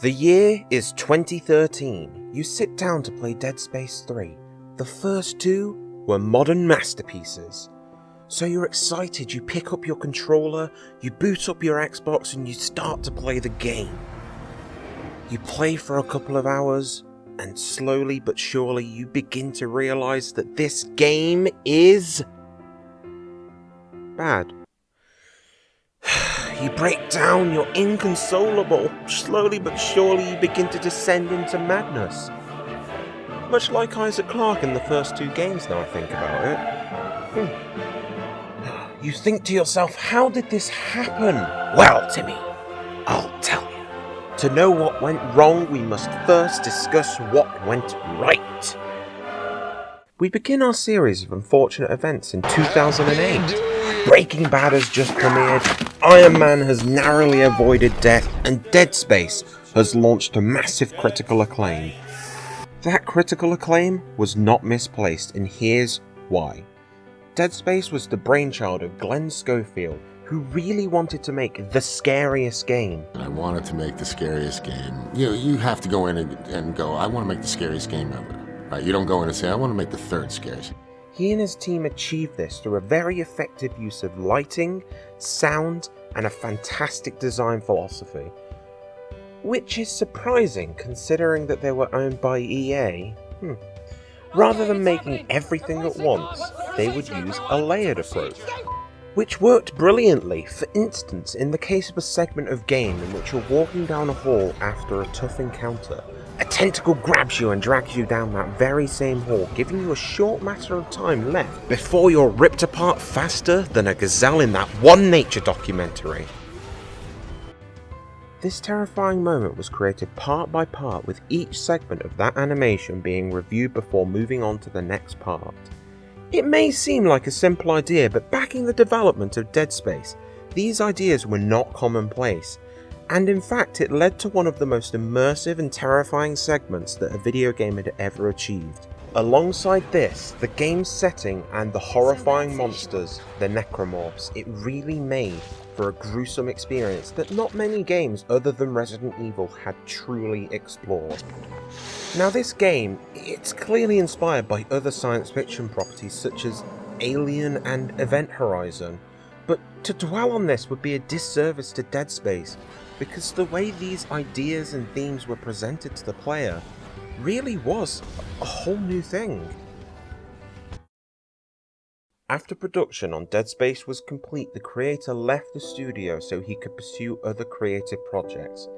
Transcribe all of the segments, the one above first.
The year is 2013. You sit down to play Dead Space 3. The first two were modern masterpieces. So you're excited, you pick up your controller, you boot up your Xbox and you start to play the game. You play for a couple of hours, and slowly but surely you begin to realize that this game is bad. You break down, you're inconsolable. Slowly but surely you begin to descend into madness. Much like Isaac Clarke in the first two games, now I think about it. You think to yourself, how did this happen? Well, Timmy, I'll tell you. To know what went wrong, we must first discuss what went right. We begin our series of unfortunate events in 2008. Breaking Bad has just premiered, Iron Man has narrowly avoided death, and Dead Space has launched to massive critical acclaim. That critical acclaim was not misplaced, and here's why. Dead Space was the brainchild of Glenn Schofield, who really wanted to make the scariest game. I wanted to make the scariest game. You have to go in and go, I want to make the scariest game ever. Right? You don't go in and say, I want to make the third scariest. He and his team achieved this through a very effective use of lighting, sound, and a fantastic design philosophy. Which is surprising considering that they were owned by EA. Rather than making everything at once, they would use a layered approach, which worked brilliantly. For instance, in the case of a segment of game in which you're walking down a hall after a tough encounter, a tentacle grabs you and drags you down that very same hall, giving you a short matter of time left before you're ripped apart faster than a gazelle in that one nature documentary. This terrifying moment was created part by part, with each segment of that animation being reviewed before moving on to the next part. It may seem like a simple idea, but back in the development of Dead Space, these ideas were not commonplace, and in fact it led to one of the most immersive and terrifying segments that a video game had ever achieved. Alongside this, the game's setting and the horrifying monsters, the necromorphs, it really made for a gruesome experience that not many games other than Resident Evil had truly explored. Now this game, it's clearly inspired by other science fiction properties such as Alien and Event Horizon, but to dwell on this would be a disservice to Dead Space, because the way these ideas and themes were presented to the player really was a whole new thing. After production on Dead Space was complete, the creator left the studio so he could pursue other creative projects.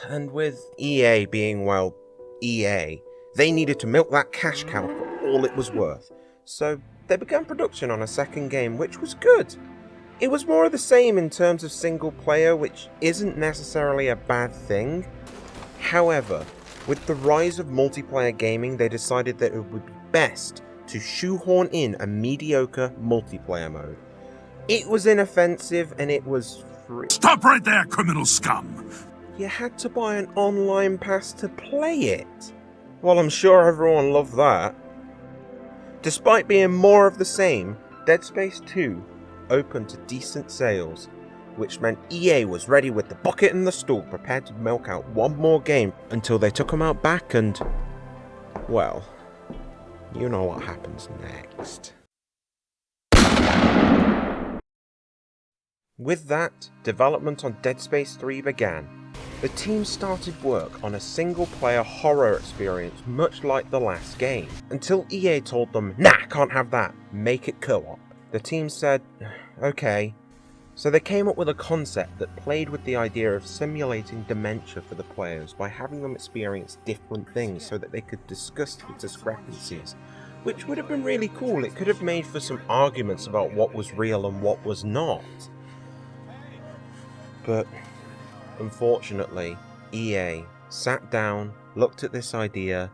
And with EA being, well, EA, they needed to milk that cash cow for all it was worth. So they began production on a second game, which was good. It was more of the same in terms of single player, which isn't necessarily a bad thing. However, with the rise of multiplayer gaming, they decided that it would be best to shoehorn in a mediocre multiplayer mode. It was inoffensive and it was free. Stop right there, criminal scum! You had to buy an online pass to play it. Well, I'm sure everyone loved that. Despite being more of the same, Dead Space 2 opened to decent sales, which meant EA was ready with the bucket and the stool, prepared to milk out one more game until they took them out back and, well, you know what happens next. With that, development on Dead Space 3 began. The team started work on a single-player horror experience much like the last game, until EA told them, nah, can't have that, make it co-op. The team said, okay. So they came up with a concept that played with the idea of simulating dementia for the players by having them experience different things so that they could discuss the discrepancies, which would have been really cool. It could have made for some arguments about what was real and what was not. But unfortunately, EA sat down, looked at this idea,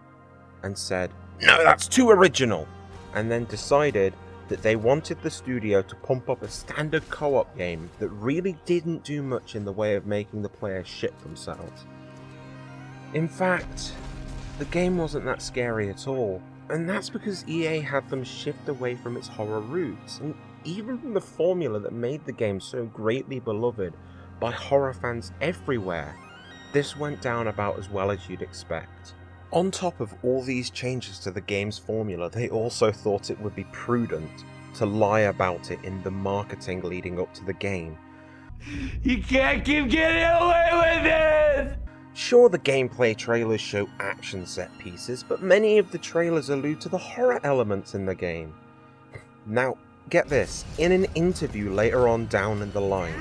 and said, no, that's too original, and then decided that they wanted the studio to pump up a standard co-op game that really didn't do much in the way of making the players shit themselves. In fact, the game wasn't that scary at all, and that's because EA had them shift away from its horror roots, and even from the formula that made the game so greatly beloved by horror fans everywhere. this went down about as well as you'd expect. On top of all these changes to the game's formula, they also thought it would be prudent to lie about it in the marketing leading up to the game. You can't keep getting away with this! Sure, the gameplay trailers show action set pieces, but many of the trailers allude to the horror elements in the game. Now, get this, in an interview later on down in the line,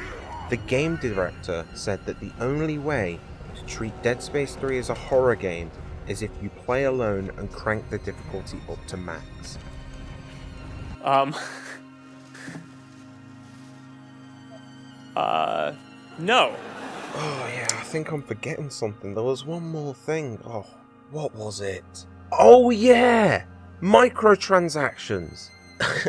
the game director said that the only way to treat Dead Space 3 as a horror game is if you play alone and crank the difficulty up to max. No. Oh yeah, I think I'm forgetting something. There was one more thing. Oh, what was it? Oh yeah! Microtransactions!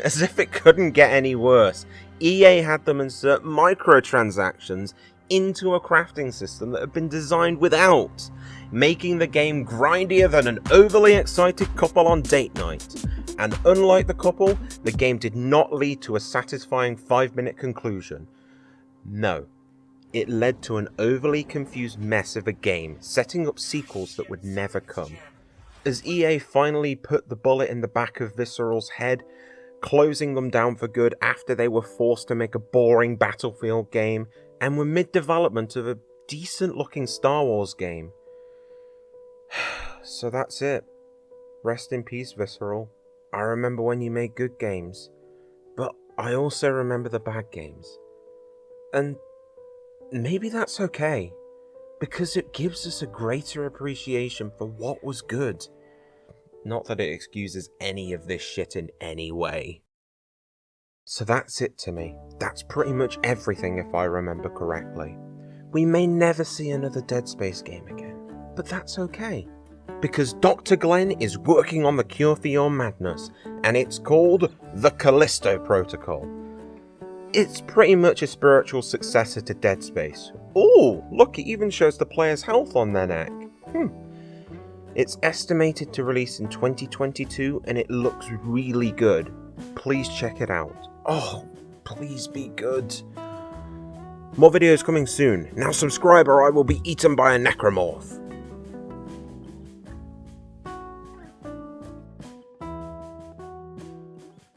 As if it couldn't get any worse. EA had them insert microtransactions into a crafting system that had been designed without, making the game grindier than an overly excited couple on date night. And unlike the couple, the game did not lead to a satisfying 5-minute conclusion. No. It led to an overly confused mess of a game, setting up sequels that would never come. As EA finally put the bullet in the back of Visceral's head, closing them down for good after they were forced to make a boring Battlefield game, and were mid-development of a decent-looking Star Wars game. So that's it. Rest in peace, Visceral. I remember when you made good games, but I also remember the bad games. And maybe that's okay, because it gives us a greater appreciation for what was good. Not that it excuses any of this shit in any way. So that's it to me. That's pretty much everything if I remember correctly. We may never see another Dead Space game again, but that's okay. Because Dr. Glenn is working on the cure for your madness, and it's called the Callisto Protocol. It's pretty much a spiritual successor to Dead Space. Ooh, look, it even shows the player's health on their neck. It's estimated to release in 2022, and it looks really good. Please check it out. Oh, please be good. More videos coming soon. Now subscribe or I will be eaten by a necromorph.